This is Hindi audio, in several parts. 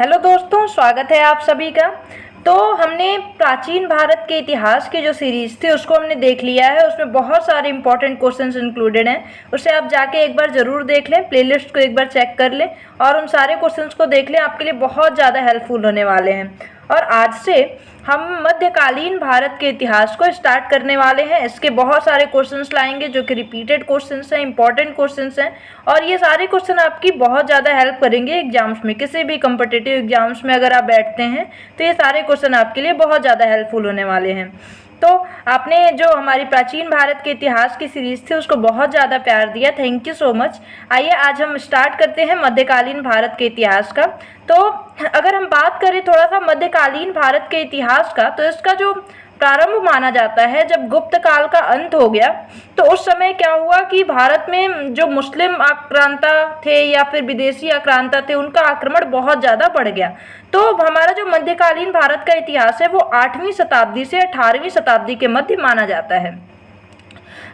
हेलो दोस्तों, स्वागत है आप सभी का। तो हमने प्राचीन भारत के इतिहास की जो सीरीज़ थी उसको हमने देख लिया है। उसमें बहुत सारे इंपॉर्टेंट क्वेश्चंस इंक्लूडेड हैं। उसे आप जाके एक बार ज़रूर देख लें, प्लेलिस्ट को एक बार चेक कर लें और उन सारे क्वेश्चंस को देख लें। आपके लिए बहुत ज़्यादा हेल्पफुल होने वाले हैं। और आज से हम मध्यकालीन भारत के इतिहास को स्टार्ट करने वाले हैं। इसके बहुत सारे क्वेश्चंस लाएंगे जो कि रिपीटेड क्वेश्चंस हैं, इंपॉर्टेंट क्वेश्चंस हैं और ये सारे क्वेश्चन आपकी बहुत ज़्यादा हेल्प करेंगे एग्जाम्स में। किसी भी कम्पिटिटिव एग्जाम्स में अगर आप बैठते हैं तो ये सारे क्वेश्चन आपके लिए बहुत ज़्यादा हेल्पफुल होने वाले हैं। तो आपने जो हमारी प्राचीन भारत के इतिहास की सीरीज़ थी उसको बहुत ज़्यादा प्यार दिया, थैंक यू सो मच। आइए आज हम स्टार्ट करते हैं मध्यकालीन भारत के इतिहास का। तो अगर हम बात करें थोड़ा सा मध्यकालीन भारत के इतिहास का, तो इसका जो प्रारंभ माना जाता है जब गुप्त काल का अंत हो गया, तो उस समय क्या हुआ कि भारत में जो मुस्लिम आक्रांता थे या फिर विदेशी आक्रांता थे उनका आक्रमण बहुत ज़्यादा बढ़ गया। तो हमारा जो मध्यकालीन भारत का इतिहास है वो 8वीं शताब्दी से 18वीं शताब्दी के मध्य माना जाता है।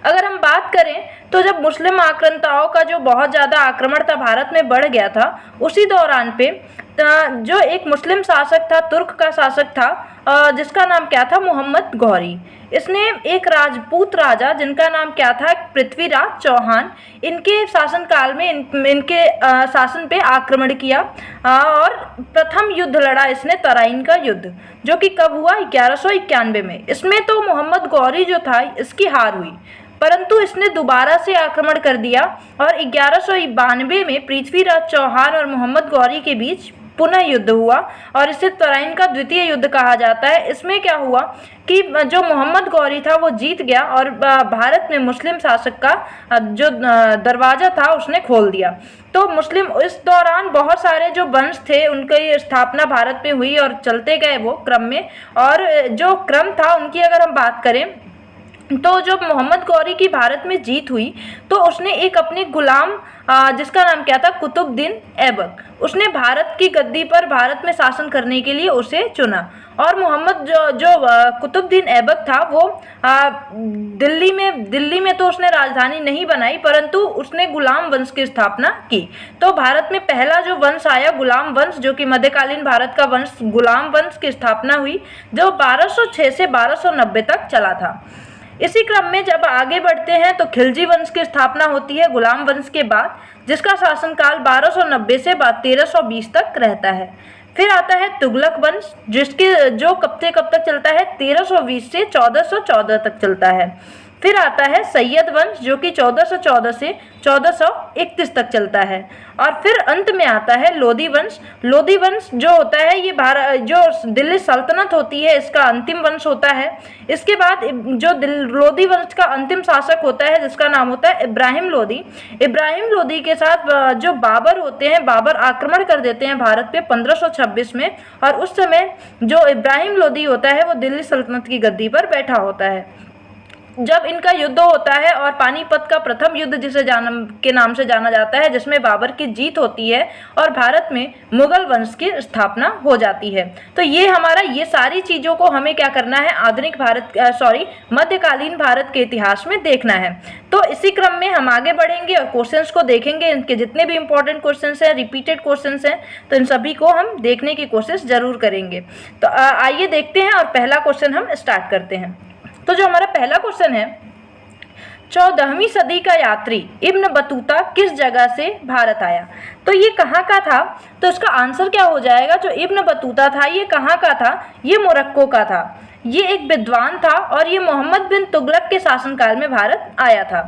अगर हम बात करें तो जब मुस्लिम आक्रांताओं का जो बहुत ज़्यादा आक्रमण था भारत में बढ़ गया था, उसी दौरान पे जो एक मुस्लिम शासक था, तुर्क का शासक था जिसका नाम क्या था, मोहम्मद गौरी। इसने एक राजपूत राजा जिनका नाम क्या था, पृथ्वीराज चौहान, इनके शासनकाल में इनके शासन पे आक्रमण किया और प्रथम युद्ध लड़ा इसने, तराइन का युद्ध, जो कि कब हुआ, 1191 में। इसमें तो मोहम्मद गौरी जो था इसकी हार हुई, परंतु इसने दोबारा से आक्रमण कर दिया और 1192 में पृथ्वीराज चौहान और मोहम्मद गौरी के बीच पुनः युद्ध हुआ और इसे तराइन का द्वितीय युद्ध कहा जाता है। इसमें क्या हुआ कि जो मोहम्मद गौरी था वो जीत गया और भारत में मुस्लिम शासक का जो दरवाज़ा था उसने खोल दिया। तो मुस्लिम इस दौरान बहुत सारे जो वंश थे उनकी स्थापना भारत में हुई और चलते गए वो क्रम में। और जो क्रम था उनकी अगर हम बात करें तो जब मोहम्मद गौरी की भारत में जीत हुई तो उसने एक अपने गुलाम जिसका नाम क्या था, कुतुबुद्दीन ऐबक, उसने भारत की गद्दी पर भारत में शासन करने के लिए उसे चुना। और मोहम्मद जो कुतुबुद्दीन ऐबक था वो दिल्ली में तो उसने राजधानी नहीं बनाई, परंतु उसने गुलाम वंश की स्थापना की। तो भारत में पहला जो वंश आया गुलाम वंश, जो कि मध्यकालीन भारत का वंश, गुलाम वंश की स्थापना हुई जो 1206 से 1290 तक चला था। इसी क्रम में जब आगे बढ़ते हैं तो खिलजी वंश की स्थापना होती है गुलाम वंश के बाद, जिसका शासनकाल 1290 से 1320 तक रहता है। फिर आता है तुगलक वंश, जो कब से कब तक चलता है, 1320 से 1414 तक चलता है। फिर आता है सैयद वंश, जो कि 1414 से 1431 तक चलता है। और फिर अंत में आता है लोधी वंश। लोधी वंश जो होता है ये जो दिल्ली सल्तनत होती है इसका अंतिम वंश होता है। इसके बाद जो लोधी वंश का अंतिम शासक होता है जिसका नाम होता है इब्राहिम लोधी। इब्राहिम लोधी के साथ जो बाबर होते हैं, बाबर आक्रमण कर देते हैं भारत पे 1526 में, और उस समय जो इब्राहिम लोधी होता है वो दिल्ली सल्तनत की गद्दी पर बैठा होता है। जब इनका युद्ध होता है और पानीपत का प्रथम युद्ध जिसे के नाम से जाना जाता है, जिसमें बाबर की जीत होती है और भारत में मुगल वंश की स्थापना हो जाती है। तो ये सारी चीज़ों को हमें क्या करना है, आधुनिक मध्यकालीन भारत के इतिहास में देखना है। तो इसी क्रम में हम आगे बढ़ेंगे और क्वेश्चंस को देखेंगे। इनके जितने भी इंपॉर्टेंट क्वेश्चंस हैं, रिपीटेड क्वेश्चंस हैं, तो इन सभी को हम देखने की कोशिश जरूर करेंगे। तो आइए देखते हैं और पहला क्वेश्चन हम स्टार्ट करते हैं। तो जो हमारा पहला क्वेश्चन है, 14वीं सदी का यात्री इब्न बतूता किस जगह से भारत आया? तो ये कहाँ का था? तो इसका आंसर क्या हो जाएगा, जो इब्न बतूता था ये कहाँ का था, ये मोरक्को का था। ये एक विद्वान था और ये मोहम्मद बिन तुगलक के शासनकाल में भारत आया था।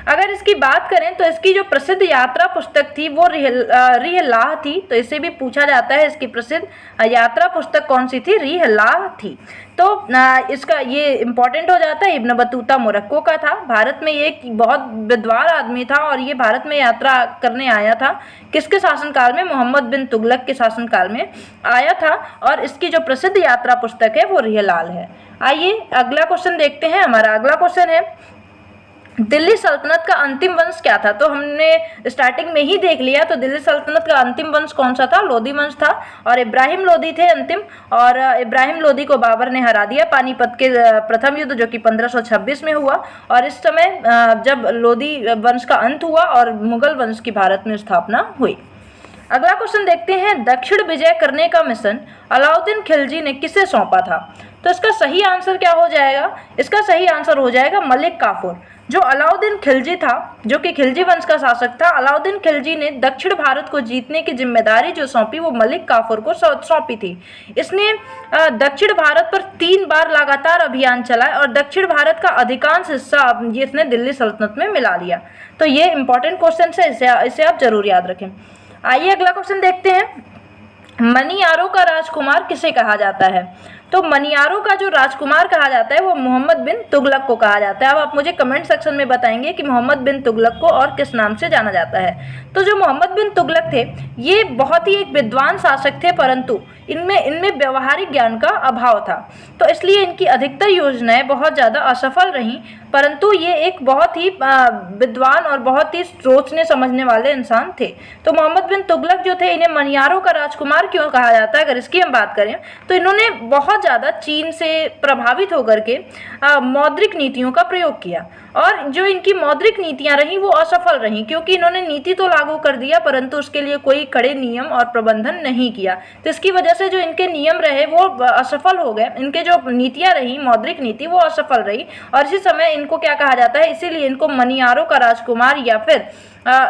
अगर इसकी बात करें तो इसकी जो प्रसिद्ध यात्रा पुस्तक थी वो रिहलाह थी। तो इससे भी पूछा जाता है इसकी प्रसिद्ध यात्रा पुस्तक कौन सी थी, रिहलाह थी। तो इसका ये इम्पोर्टेंट हो जाता है। इब्न बतूता मोरक्को का था, भारत में ये एक बहुत विद्वान आदमी था और ये भारत में यात्रा करने आया था। किसके शासनकाल में? मोहम्मद बिन तुगलक के शासनकाल में आया था और इसकी जो प्रसिद्ध यात्रा पुस्तक है वो रिहलाल है। आइए अगला क्वेश्चन देखते हैं। हमारा अगला क्वेश्चन है, दिल्ली सल्तनत का अंतिम वंश क्या था? तो हमने स्टार्टिंग में ही देख लिया। तो दिल्ली सल्तनत का अंतिम वंश कौन सा था? लोधी वंश था और इब्राहिम लोधी थे अंतिम। और इब्राहिम लोधी को बाबर ने हरा दिया पानीपत के प्रथम युद्ध, जो कि 1526 में हुआ। और इस समय जब लोधी वंश का अंत हुआ और मुगल वंश की भारत में स्थापना हुई। अगला क्वेश्चन देखते हैं, दक्षिण विजय करने का मिशन अलाउद्दीन खिलजी ने किसे सौंपा था? तो इसका सही आंसर क्या हो जाएगा? इसका सही आंसर हो जाएगा मलिक काफूर। जो अलाउद्दीन खिलजी था, जो कि खिलजी वंश का शासक था, अलाउद्दीन खिलजी ने दक्षिण भारत को जीतने की जिम्मेदारी जो सौंपी वो मलिक काफूर को सौंपी थी। इसने दक्षिण भारत पर 3 बार लगातार अभियान चलाया और दक्षिण भारत का अधिकांश हिस्सा इसने दिल्ली सल्तनत में मिला लिया। तो ये इंपॉर्टेंट क्वेश्चन है, इसे आप जरूर याद रखें। आइए अगला क्वेश्चन देखते हैं, मनियारों का राजकुमार किसे कहा जाता है? तो मनियारों का जो राजकुमार कहा जाता है वो मोहम्मद बिन तुगलक को कहा जाता है। अब आप मुझे कमेंट सेक्शन में बताएंगे कि मोहम्मद बिन तुगलक को और किस नाम से जाना जाता है। तो जो मोहम्मद बिन तुगलक थे ये बहुत ही एक विद्वान शासक थे, परंतु इनमें व्यवहारिक ज्ञान का अभाव था, तो इसलिए इनकी अधिकतर योजनाएं बहुत ज़्यादा असफल रहीं। परंतु ये एक बहुत ही विद्वान और बहुत ही सोचने समझने वाले इंसान थे। तो मोहम्मद बिन तुगलक जो थे, इन्हें मनियारों का राजकुमार क्यों कहा जाता है? अगर इसकी हम बात करें तो इन्होंने बहुत ज़्यादा चीन से प्रभावित होकर के मौद्रिक नीतियों का प्रयोग किया, और जो इनकी मौद्रिक नीतियां रहीं वो असफल रहीं, क्योंकि इन्होंने नीति तो लागू कर दिया परंतु उसके लिए कोई कड़े नियम और प्रबंधन नहीं किया। तो इसकी वजह से जो इनके नियम रहे वो असफल हो गए, इनके जो नीतियां रहीं, मौद्रिक नीति, वो असफल रही, और इसी समय इनको क्या कहा जाता है? इसीलिए इनको मनियारों का राजकुमार या फिर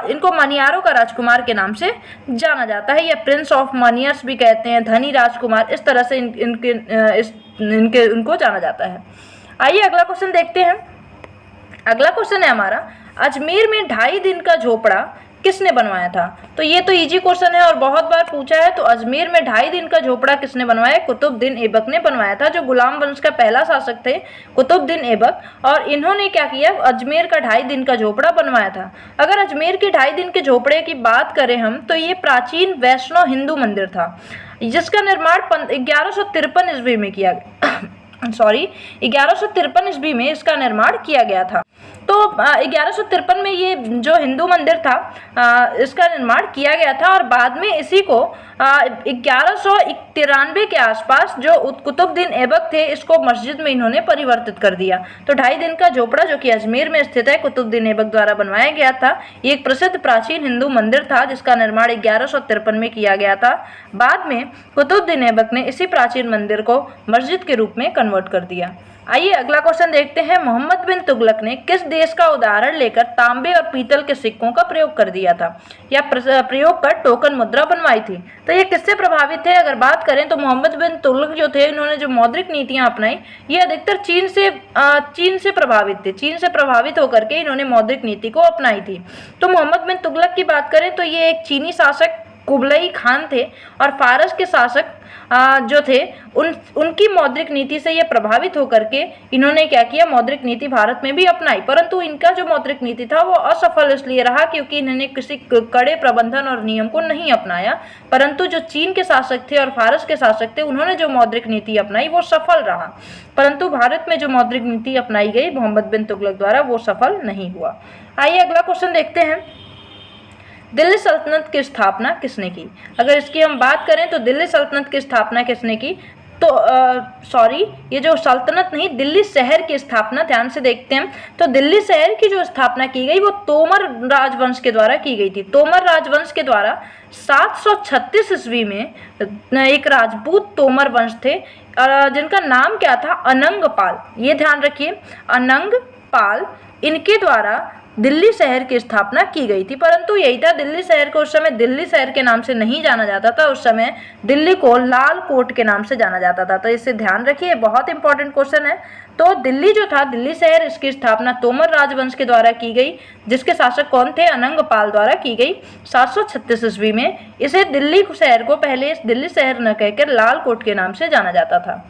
इनको मनियारों का राजकुमार के नाम से जाना जाता है, या प्रिंस ऑफ मनियर्स भी कहते हैं, धनी राजकुमार, इस तरह से इनको जाना जाता है। आइए अगला क्वेश्चन देखते हैं। अगला क्वेश्चन है हमारा, अजमेर में 2.5 दिन का झोपड़ा किसने बनवाया था? तो ये तो इजी क्वेश्चन है और बहुत बार पूछा है। तो अजमेर में 2.5 दिन का झोपड़ा किसने बनवाया? कुतुबुद्दीन ऐबक ने बनवाया था, जो गुलाम वंश का पहला शासक थे, कुतुबुद्दीन ऐबक, और इन्होंने क्या किया? अजमेर का 2.5 दिन का झोपड़ा बनवाया था। अगर अजमेर के 2.5 दिन के झोपड़े की बात करें हम, तो ये प्राचीन वैष्णव हिंदू मंदिर था, जिसका निर्माण 1153 ईस्वी में किया गया। 1153 ईस्वी में इसका निर्माण किया गया था। तो 1153 में ये जो हिंदू मंदिर था इसका निर्माण किया गया था, और बाद में इसी को 1193 के आसपास जो कुतुबुद्दीन ऐबक थे, इसको मस्जिद में इन्होंने परिवर्तित कर दिया। तो 2.5 दिन का झोपड़ा जो कि अजमेर में स्थित है, कुतुबुद्दीन ऐबक द्वारा बनवाया गया था। ये एक प्रसिद्ध प्राचीन हिंदू मंदिर था जिसका निर्माण 1153 में किया गया था। बाद में कुतुबुद्दीन ऐबक ने इसी प्राचीन मंदिर को मस्जिद के रूप में कन्वर्ट कर दिया। आइए अगला क्वेश्चन देखते हैं, मोहम्मद बिन तुगलक ने किस देश का उदाहरण लेकर तांबे और पीतल के सिक्कों का प्रयोग कर दिया था, या प्रयोग कर टोकन मुद्रा बनवाई थी? तो ये किससे प्रभावित थे? अगर बात करें तो मोहम्मद बिन तुगलक जो थे, इन्होंने जो मौद्रिक नीतियां अपनाई ये अधिकतर चीन से प्रभावित थे। चीन से प्रभावित होकर के इन्होंने मौद्रिक नीति को अपनाई थी। तो मोहम्मद बिन तुगलक की बात करें तो ये एक चीनी शासक कुबलई खान थे, और फारस के शासक जो थे उनकी मौद्रिक नीति से ये प्रभावित होकर के इन्होंने क्या किया? मौद्रिक नीति भारत में भी अपनाई, परंतु इनका जो मौद्रिक नीति था वो असफल इसलिए रहा क्योंकि इन्होंने किसी कड़े प्रबंधन और नियम को नहीं अपनाया। परंतु जो चीन के शासक थे और फारस के शासक थे, उन्होंने जो मौद्रिक नीति अपनाई वो सफल रहा, परंतु भारत में जो मौद्रिक नीति अपनाई गई मोहम्मद बिन तुगलक द्वारा वो सफल नहीं हुआ। आइए अगला क्वेश्चन देखते हैं, दिल्ली सल्तनत की स्थापना किसने की? अगर इसकी हम बात करें तो दिल्ली सल्तनत की स्थापना किसने की? तो ये जो सल्तनत नहीं, दिल्ली शहर की स्थापना ध्यान से देखते हैं। तो दिल्ली शहर की जो स्थापना की गई वो तोमर राजवंश के द्वारा की गई थी। तोमर राजवंश के द्वारा 736 ईस्वी में एक राजपूत तोमर वंश थे जिनका नाम क्या था? अनंगपाल। ये ध्यान रखिए, अनंगपाल, इनके द्वारा दिल्ली शहर की स्थापना की गई थी। परंतु यही था, दिल्ली शहर को उस समय दिल्ली शहर के नाम से नहीं जाना जाता था, उस समय दिल्ली को लाल कोट के नाम से जाना जाता था। तो इसे ध्यान रखिए, बहुत इंपॉर्टेंट क्वेश्चन है। तो दिल्ली जो था, दिल्ली शहर, इसकी स्थापना तोमर राजवंश के द्वारा की गई, जिसके शासक कौन थे? अनंगपाल द्वारा की गई 736 ईस्वी में। इसे दिल्ली शहर को पहले दिल्ली शहर न कहकर लाल कोट के नाम से जाना जाता था।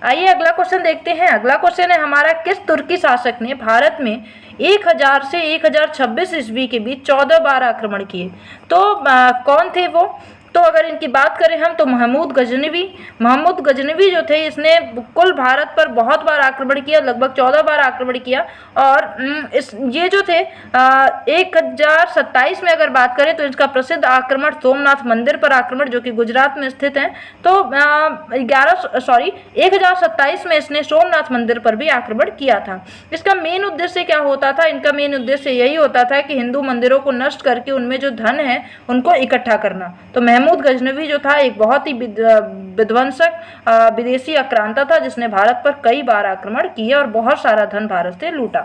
आइए अगला क्वेश्चन देखते हैं। अगला क्वेश्चन है हमारा, किस तुर्की शासक ने भारत में 1000 से 1026 ईस्वी के बीच 14 बार आक्रमण किए? तो कौन थे वो? तो अगर इनकी बात करें हम तो महमूद गजनवी जो थे, इसने कुल भारत पर बहुत बार आक्रमण किया, लगभग 14 बार आक्रमण किया। और ये जो थे 1027 में अगर बात करें तो इसका प्रसिद्ध आक्रमण सोमनाथ मंदिर पर आक्रमण, जो कि गुजरात में स्थित है, तो 1027 में इसने सोमनाथ मंदिर पर भी आक्रमण किया था। इसका मेन उद्देश्य क्या होता था? इनका मेन उद्देश्य यही होता था कि हिंदू मंदिरों को नष्ट करके उनमें जो धन है उनको इकट्ठा करना। तो महमूद गजनवी जो था एक बहुत ही विध्वंसक विदेशी आक्रांता था, जिसने भारत पर कई बार आक्रमण किए और बहुत सारा धन भारत से लूटा।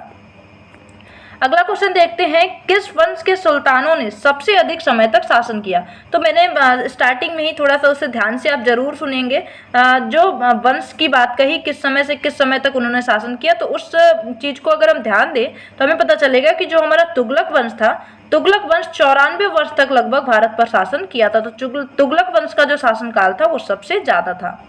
अगला क्वेश्चन देखते हैं, किस वंश के सुल्तानों ने सबसे अधिक समय तक शासन किया? तो मैंने स्टार्टिंग में ही थोड़ा सा उसे ध्यान से आप जरूर सुनेंगे। जो वंश की बात कही, किस समय से किस समय तक उन्होंने शासन किया, तो उस चीज को अगर हम ध्यान दें तो हमें पता चलेगा कि जो हमारा तुगलक वंश था, तुगलक वंश 94 वर्ष तक लगभग भारत पर शासन किया था। तो तुगलक वंश का जो शासनकाल था वो सबसे ज्यादा था।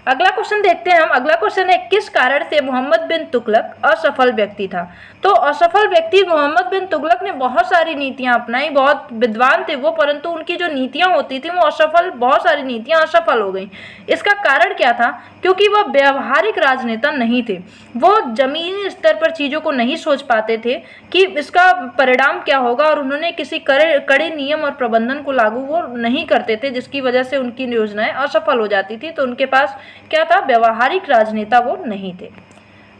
अगला क्वेश्चन देखते हैं हम। अगला क्वेश्चन है, किस कारण से मोहम्मद बिन तुगलक असफल व्यक्ति था? तो असफल व्यक्ति मोहम्मद बिन तुगलक ने बहुत सारी नीतियां अपनाई, बहुत विद्वान थे वो, परंतु उनकी जो नीतियां होती थी वो असफल, बहुत सारी नीतियां असफल हो गई। इसका कारण क्या था? क्योंकि वह व्यवहारिक राजनेता नहीं थे। वो जमीनी स्तर पर चीजों को नहीं सोच पाते थे कि इसका परिणाम क्या होगा, और उन्होंने किसी कड़े नियम और प्रबंधन को लागू वो नहीं करते थे, जिसकी वजह से उनकी योजनाएं असफल हो जाती थी। तो उनके पास क्या था? व्यवहारिक राजनेता वो नहीं थे।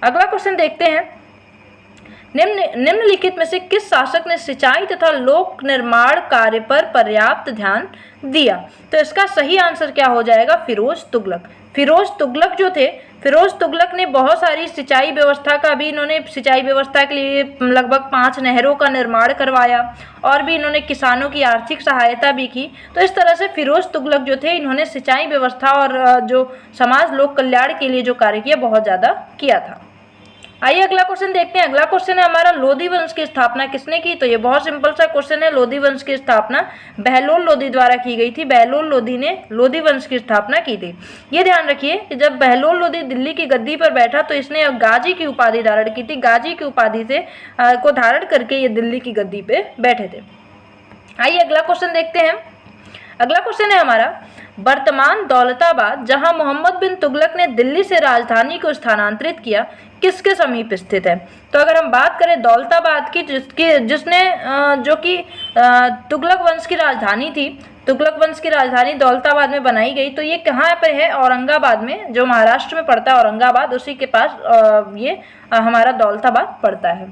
अगला क्वेश्चन देखते हैं, निम्नलिखित में से किस शासक ने सिंचाई तथा लोक निर्माण कार्य पर पर्याप्त ध्यान दिया? तो इसका सही आंसर क्या हो जाएगा? फिरोज तुगलक। फिरोज तुगलक जो थे, फिरोज तुगलक ने बहुत सारी सिंचाई व्यवस्था का भी, इन्होंने सिंचाई व्यवस्था के लिए लगभग 5 नहरों का निर्माण करवाया, और भी इन्होंने किसानों की आर्थिक सहायता भी की। तो इस तरह से फिरोज तुगलक जो थे, इन्होंने सिंचाई व्यवस्था और जो समाज लोक कल्याण के लिए जो कार्य किया, बहुत ज़्यादा किया था। आइए अगला क्वेश्चन देखते हैं। अगला क्वेश्चन है हमारा, लोधी वंश की स्थापना किसने की? तो ये बहुत सिंपल सा क्वेश्चन है। लोधी वंश की स्थापना बहलोल लोधी द्वारा की गई थी। बहलोल लोधी ने लोधी वंश की स्थापना की थी। ये ध्यान रखिए कि जब बहलोल लोधी दिल्ली की गद्दी पर बैठा तो इसने गाजी की उपाधि धारण की थी। गाजी की उपाधि से को धारण करके ये दिल्ली की गद्दी पे बैठे थे। आइए अगला क्वेश्चन देखते हैं। अगला क्वेश्चन है हमारा, वर्तमान दौलताबाद, जहां मोहम्मद बिन तुगलक ने दिल्ली से राजधानी को स्थानांतरित किया, किसके समीप स्थित है? तो अगर हम बात करें दौलताबाद की, जिसने जो कि तुगलक वंश की राजधानी थी, तुगलक वंश की राजधानी दौलताबाद में बनाई गई, तो ये कहाँ पर है? औरंगाबाद में, जो महाराष्ट्र में पड़ता है औरंगाबाद, उसी के पास ये हमारा दौलताबाद पड़ता है।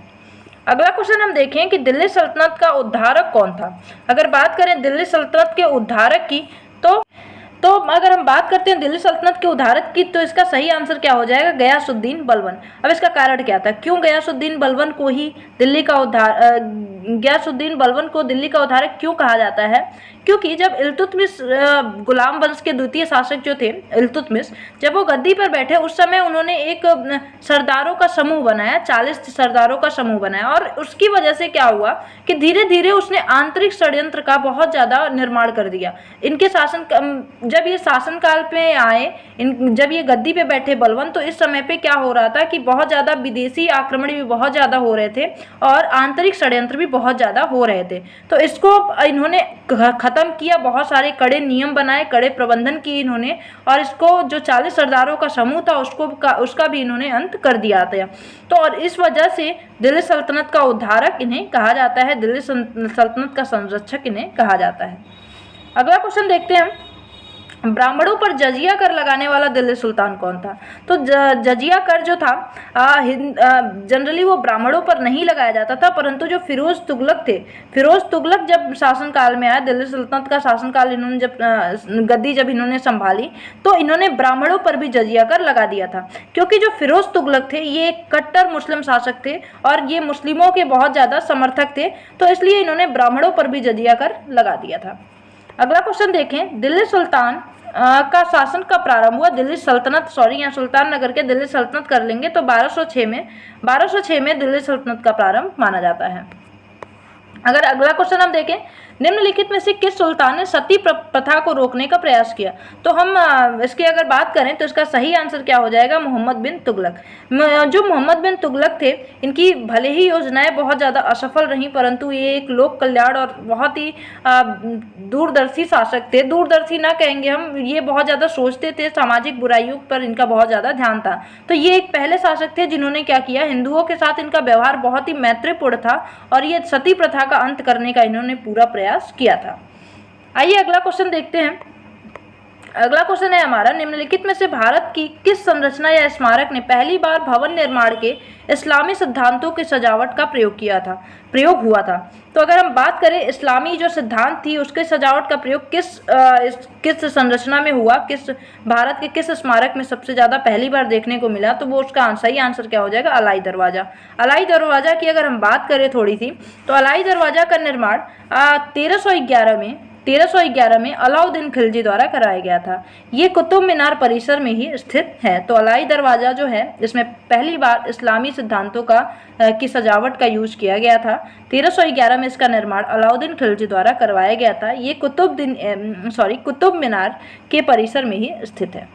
अगला क्वेश्चन हम देखें कि दिल्ली सल्तनत का उद्धारक कौन था? अगर बात करें दिल्ली सल्तनत के उद्धारक की, तो अगर हम बात करते हैं दिल्ली सल्तनत के उद्धारक की, तो इसका सही आंसर क्या हो जाएगा? गयासुद्दीन बलबन। अब इसका कारण क्या था? क्यों गयासुद्दीन बलबन को ही दिल्ली का गयासुद्दीन बलबन को दिल्ली का उद्धारक क्यों कहा जाता है? क्योंकि जब इल्तुतमिश गुलाम वंश के द्वितीय शासक जो थे इल्तुतमिश, जब वो गद्दी पर बैठे उस समय उन्होंने एक सरदारों का समूह बनाया, 40 सरदारों का समूह बनाया, और उसकी वजह से क्या हुआ कि धीरे धीरे उसने आंतरिक षड्यंत्र का बहुत ज़्यादा निर्माण कर दिया। इनके शासन, जब ये शासनकाल पे आए, जब ये गद्दी पे बैठे बलबन, तो इस समय पे क्या हो रहा था कि बहुत ज़्यादा विदेशी आक्रमण भी बहुत ज़्यादा हो रहे थे और आंतरिक षड्यंत्र भी बहुत ज़्यादा हो रहे थे। तो इसको इन्होंने खत्म किया, बहुत सारे कड़े नियम बनाए, कड़े प्रबंधन किए इन्होंने, और इसको जो 40 सरदारों का समूह था उसका भी इन्होंने अंत कर दिया था। तो और इस वजह से दिल्ली सल्तनत का उद्धारक इन्हें कहा जाता है, दिल्ली सल्तनत का संरक्षक इन्हें कहा जाता है। अगला क्वेश्चन देखते हैं हम, ब्राह्मणों पर जजिया कर लगाने वाला दिल्ली सुल्तान कौन था? तो जजिया कर जो था जनरली वो ब्राह्मणों पर नहीं लगाया जाता था, परंतु जो फिरोज तुगलक थे, फिरोज तुगलक जब शासनकाल में आया, दिल्ली सल्तनत का शासनकाल इन्होंने जब गद्दी जब इन्होंने संभाली, तो इन्होंने ब्राह्मणों पर भी जजिया कर लगा दिया था। क्योंकि जो फिरोज तुगलक थे ये एक कट्टर मुस्लिम शासक थे और ये मुस्लिमों के बहुत ज़्यादा समर्थक थे, तो इसलिए इन्होंने ब्राह्मणों पर भी जजिया कर लगा दिया था। अगला क्वेश्चन देखें, दिल्ली सुल्तान का शासन कब प्रारंभ हुआ? दिल्ली सल्तनत, यहाँ सुल्तान नगर के दिल्ली सल्तनत कर लेंगे तो 1206 में दिल्ली सल्तनत का प्रारंभ माना जाता है। अगर अगला क्वेश्चन हम देखें, निम्नलिखित में से किस सुल्तान ने सती प्रथा को रोकने का प्रयास किया? तो हम इसकी अगर बात करें तो इसका सही आंसर क्या हो जाएगा? मोहम्मद बिन तुगलक। जो मोहम्मद बिन तुगलक थे, इनकी भले ही योजनाएं बहुत ज़्यादा असफल रहीं, परंतु ये एक लोक कल्याण और बहुत ही दूरदर्शी शासक थे। दूरदर्शी ना कहेंगे हम, ये बहुत ज़्यादा सोचते थे, सामाजिक बुराइयों पर इनका बहुत ज़्यादा ध्यान था। तो ये एक पहले शासक थे जिन्होंने क्या किया, हिंदुओं के साथ इनका व्यवहार बहुत ही मैत्रीपूर्ण था और ये सती प्रथा का अंत करने का इन्होंने पूरा प्रयास किया था। आइए अगला क्वेश्चन देखते हैं। अगला क्वेश्चन है हमारा, निम्नलिखित में से भारत की किस संरचना या स्मारक ने पहली बार भवन निर्माण के इस्लामी सिद्धांतों की सजावट का प्रयोग हुआ था? तो अगर हम बात करें इस्लामी जो सिद्धांत थी उसके सजावट का प्रयोग किस संरचना में हुआ, किस भारत के किस स्मारक में सबसे ज़्यादा पहली बार देखने को मिला, तो वो उसका सही आंसर क्या हो जाएगा? अलाई दरवाज़ा। अलाई दरवाज़ा की अगर हम बात करें थोड़ी सी, तो अलाई दरवाज़ा का निर्माण 1311 में अलाउद्दीन खिलजी द्वारा कराया गया था। ये कुतुब मीनार परिसर में ही स्थित है। तो अलाई दरवाज़ा जो है, इसमें पहली बार इस्लामी सिद्धांतों की सजावट का यूज किया गया था। 1311 में इसका निर्माण अलाउद्दीन खिलजी द्वारा करवाया गया था। ये कुतुब मीनार के परिसर में ही स्थित है।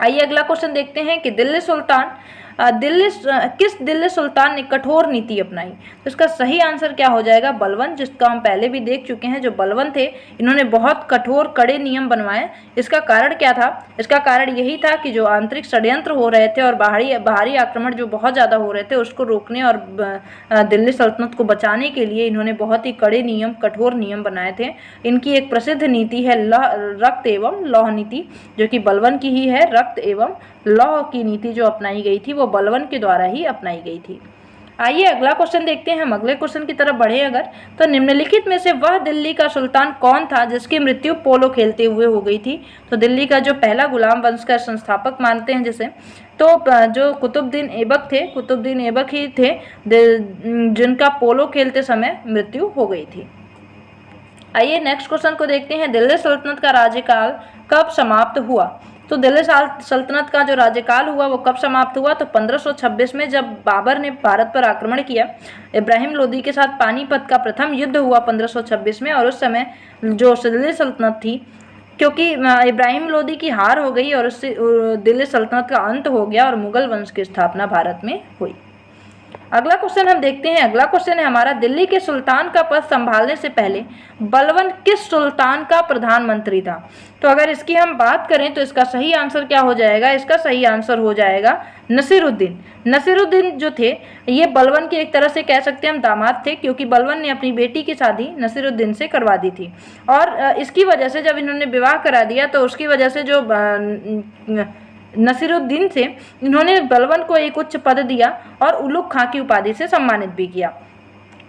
आइए अगला क्वेश्चन देखते हैं कि किस दिल्ली सुल्तान ने कठोर नीति अपनाई? तो इसका सही आंसर क्या हो जाएगा? बलबन, जिसका हम पहले भी देख चुके हैं। जो बलबन थे, इन्होंने बहुत कठोर कड़े नियम बनवाए। इसका कारण क्या था? इसका कारण यही था कि जो आंतरिक षड्यंत्र हो रहे थे और बाहरी आक्रमण जो बहुत ज़्यादा हो रहे थे उसको रोकने और दिल्ली सल्तनत को बचाने के लिए इन्होंने बहुत ही कठोर नियम बनाए थे। इनकी एक प्रसिद्ध नीति है रक्त एवं लौह नीति, जो कि बलबन की ही है। रक्त एवं लौह की नीति जो अपनाई गई थी वो बलबन के द्वारा ही अपनाई गई थी। आइए अगला क्वेश्चन देखते हैं। हम अगले क्वेश्चन की तरफ बढ़े अगर, तो निम्नलिखित में से वह दिल्ली का सुल्तान कौन था जिसकी मृत्यु पोलो खेलते हुए हो गई थी? तो दिल्ली का जो पहला गुलाम वंश का संस्थापक मानते हैं जिसे, तो जो कुतुबुद्दीन ऐबक ही थे जिनका पोलो खेलते समय मृत्यु हो गई थी। आइए नेक्स्ट क्वेश्चन को देखते हैं। दिल्ली सल्तनत का राज्यकाल कब समाप्त हुआ? तो दिल्ली सल्तनत का जो राज्यकाल हुआ वो कब समाप्त हुआ? तो 1526 में, जब बाबर ने भारत पर आक्रमण किया। इब्राहिम लोदी के साथ पानीपत का प्रथम युद्ध हुआ 1526 में, और उस समय जो दिल्ली सल्तनत थी, क्योंकि इब्राहिम लोदी की हार हो गई और उससे दिल्ली सल्तनत का अंत हो गया और मुगल वंश की स्थापना भारत में हुई। अगला क्वेश्चन हम देखते हैं। अगला क्वेश्चन है हमारा, दिल्ली के सुल्तान का पद संभालने से पहले बलबन किस सुल्तान का प्रधानमंत्री था? तो अगर इसकी हम बात करें तो इसका सही आंसर क्या हो जाएगा? इसका सही आंसर हो जाएगा नसीरुद्दीन। नसीरुद्दीन जो थे, ये बलबन के एक तरह से कह सकते हैं हम दामाद थे, क्योंकि बलबन ने अपनी बेटी की शादी नसीरुद्दीन से करवा दी थी। और इसकी वजह से जब इन्होंने विवाह करा दिया तो उसकी वजह से जो नसीरुद्दीन से इन्होंने बलबन को एक उच्च पद दिया और उलुग खां की उपाधि से सम्मानित भी किया।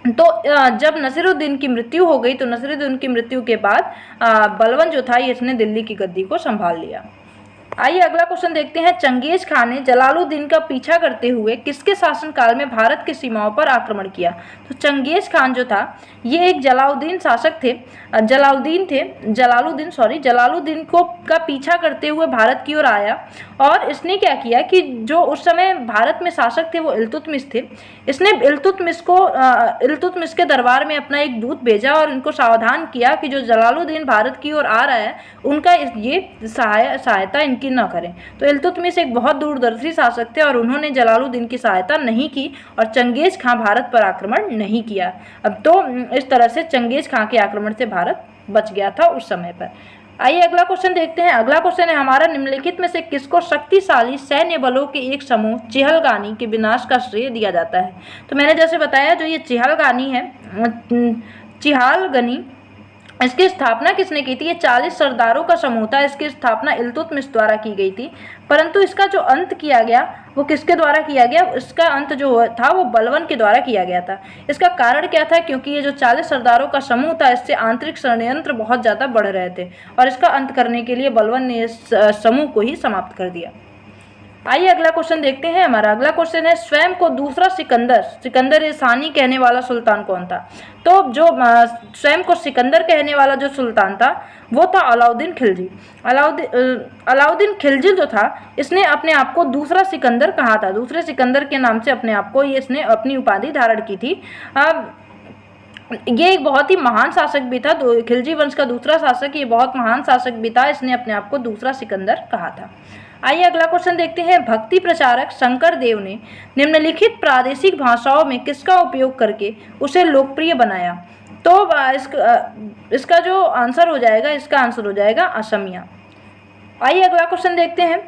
तो जब नसीरुद्दीन की मृत्यु हो गई तो नसीरुद्दीन की मृत्यु के बाद बलबन जो था इसने दिल्ली की गद्दी को संभाल लिया। आइए अगला क्वेश्चन देखते हैं। चंगेज खान ने जलालुद्दीन का पीछा करते हुए किसके शासनकाल में भारत की सीमाओं पर आक्रमण किया? तो चंगेज खान जो था ये एक जलालुद्दीन शासक थे। जलालुद्दीन को का पीछा करते हुए भारत की ओर आया, और इसने क्या किया कि जो उस समय भारत में शासक थे वो इल्तुतमिश थे। इसने इल्तुतमिश के दरबार में अपना एक दूत भेजा और इनको सावधान किया कि जो जलालुद्दीन भारत की ओर आ रहा है उनका ये सहायता इनकी न करें। तो इल्तुतमिश एक बहुत दूरदर्शी शासक थे और उन्होंने जलालुद्दीन की सहायता नहीं की और चंगेज खां भारत पर आक्रमण नहीं किया। अब तो इस तरह से चंगेज खां के आक्रमण से भारत बच गया था उस समय पर। आइए अगला क्वेश्चन देखते हैं। अगला क्वेश्चन है हमारा, निम्नलिखित में से किसको शक्तिशाली सैन्य बलों के एक समूह चिहलगानी के विनाश का श्रेय दिया जाता है? तो मैंने जैसे बताया, जो ये चिहालगनी इसकी स्थापना किसने की थी? ये 40 सरदारों का समूह था। इसकी स्थापना इल्तुतमिश द्वारा की गई थी, परंतु इसका जो अंत किया गया वो किसके द्वारा किया गया? इसका अंत जो था वो बलबन के द्वारा किया गया था। इसका कारण क्या था? क्योंकि ये जो 40 सरदारों का समूह था इससे आंतरिक षड्यंत्र बहुत ज़्यादा बढ़ रहे थे और इसका अंत करने के लिए बलबन ने इस समूह को ही समाप्त कर दिया। आइए अगला क्वेश्चन देखते हैं। हमारा अगला क्वेश्चन है, स्वयं को दूसरा सिकंदर सानी कहने वाला सुल्तान कौन था? तो जो स्वयं को सिकंदर कहने वाला जो सुल्तान था वो था अलाउद्दीन खिलजी। अलाउद्दीन खिलजी जो था इसने अपने आप को दूसरा सिकंदर कहा था। दूसरे सिकंदर के नाम से अपने आप को इसने अपनी उपाधि धारण की थी। ये एक बहुत ही महान शासक भी था, खिलजी वंश का दूसरा शासक, ये बहुत महान शासक भी था, इसने अपने आप को दूसरा सिकंदर कहा था। आइए अगला क्वेश्चन देखते हैं। भक्ति प्रचारक शंकर देव ने निम्नलिखित प्रादेशिक भाषाओं में किसका उपयोग करके उसे लोकप्रिय बनाया? तो इसका जो आंसर हो जाएगा, इसका आंसर हो जाएगा असमिया। आइए अगला क्वेश्चन देखते हैं।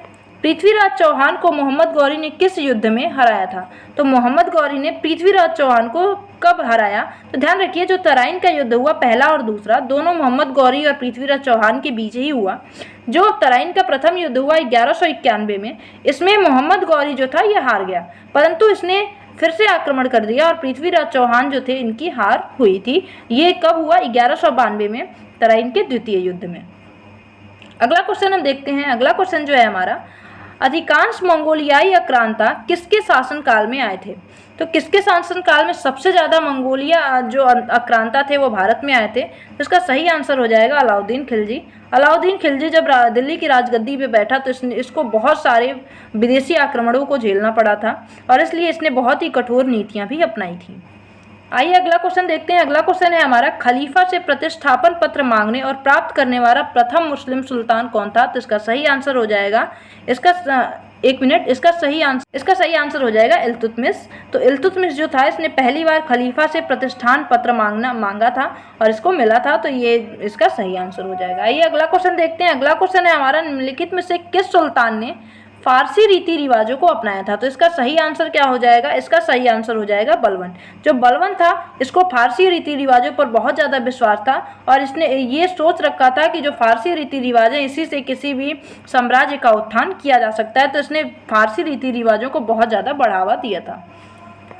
पृथ्वीराज चौहान को मोहम्मद गौरी ने किस युद्ध में हराया था? तो मोहम्मद गौरी ने पृथ्वीराज चौहान को कब हराया? तो ध्यान रखिए, जो तराइन का युद्ध हुआ पहला और दूसरा, दोनों मोहम्मद गौरी और पृथ्वीराज चौहान के बीच ही हुआ। जो तराइन का प्रथम युद्ध हुआ 1191 में, इसमें मोहम्मद गौरी जो था ये हार गया, परंतु इसने फिर से आक्रमण कर दिया और पृथ्वीराज चौहान जो थे इनकी हार हुई थी। ये कब हुआ? 1192 में, तराइन के द्वितीय युद्ध में। अगला क्वेश्चन हम देखते हैं। अगला क्वेश्चन जो है हमारा, अधिकांश मंगोलियाई आक्रांता किसके शासनकाल में आए थे? तो किसके शासनकाल में सबसे ज़्यादा मंगोलिया जो आक्रांता थे वो भारत में आए थे? तो इसका सही आंसर हो जाएगा अलाउद्दीन खिलजी। अलाउद्दीन खिलजी जब दिल्ली की राजगद्दी पे बैठा तो इसको बहुत सारे विदेशी आक्रमणों को झेलना पड़ा था और इसलिए इसने बहुत ही कठोर नीतियाँ भी अपनाई थी। आइए अगला क्वेश्चन देखते हैं। अगला क्वेश्चन है हमारा, खलीफा से प्रतिष्ठापन पत्र मांगने और प्राप्त करने वाला प्रथम मुस्लिम सुल्तान कौन था? तो इसका सही आंसर हो जाएगा, इसका सही आंसर हो जाएगा इल्तुतमिश। तो इल्तुतमिश जो था इसने पहली बार खलीफा से प्रतिष्ठान पत्र मांगा था और इसको मिला था, तो ये इसका सही आंसर हो जाएगा। आइए अगला क्वेश्चन देखते हैं। अगला क्वेश्चन है हमारा, निम्नलिखित में से किस सुल्तान ने फारसी रीति रिवाजों को अपनाया था? तो इसका सही आंसर क्या हो जाएगा? इसका सही आंसर हो जाएगा बलबन। जो बलबन था इसको फारसी रीति रिवाजों पर बहुत ज़्यादा विश्वास था और इसने ये सोच रखा था कि जो फारसी रीति रिवाज है इसी से किसी भी साम्राज्य का उत्थान किया जा सकता है, तो इसने फारसी रीति रिवाजों को बहुत ज़्यादा बढ़ावा दिया था।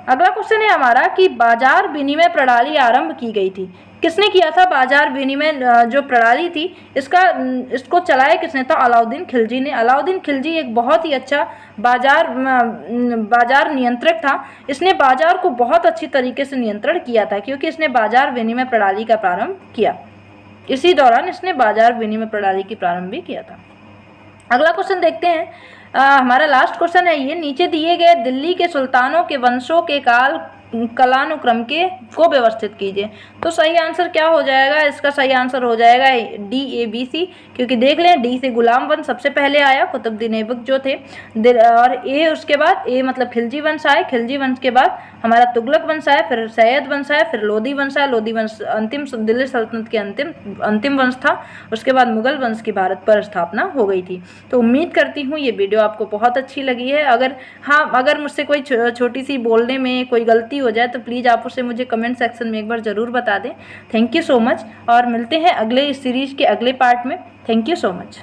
अगला क्वेश्चन है हमारा कि बाजार विनिमय प्रणाली आरंभ की गई थी, किसने किया था? बाजार विनिमय जो प्रणाली थी इसको चलाया किसने था? अलाउद्दीन खिलजी ने। अलाउद्दीन खिलजी एक बहुत ही अच्छा बाजार नियंत्रक था। इसने बाजार को बहुत अच्छी तरीके से नियंत्रण किया था क्योंकि इसने बाजार विनिमय प्रणाली का प्रारंभ किया। इसी दौरान इसने बाजार विनिमय प्रणाली की प्रारंभ भी किया था। अगला क्वेश्चन देखते हैं। हमारा लास्ट क्वेश्चन है ये, नीचे दिए गए दिल्ली के सुल्तानों के वंशों के कालानुक्रम को व्यवस्थित कीजिए। तो सही आंसर क्या हो जाएगा? इसका सही आंसर हो जाएगा DABC, क्योंकि देख लें डी से गुलाम वंश सबसे पहले आया, कुतुबुद्दीन ऐबक जो थे, और उसके बाद मतलब खिलजी वंश आए, खिलजी वंश के बाद हमारा तुगलक वंश आया, फिर सैयद वंश आया, फिर लोधी वंश आया, लोधी वंश अंतिम दिल्ली सल्तनत के अंतिम वंश था। उसके बाद मुगल वंश की भारत पर स्थापना हो गई थी। तो उम्मीद करती हूँ ये वीडियो आपको बहुत अच्छी लगी है। अगर मुझसे कोई छोटी सी बोलने में कोई गलती हो जाए तो प्लीज़ आप उसे मुझे कमेंट सेक्शन में एक बार ज़रूर बता दें। थैंक यू सो मच और मिलते हैं अगले इस सीरीज़ के अगले पार्ट में। Thank you so much.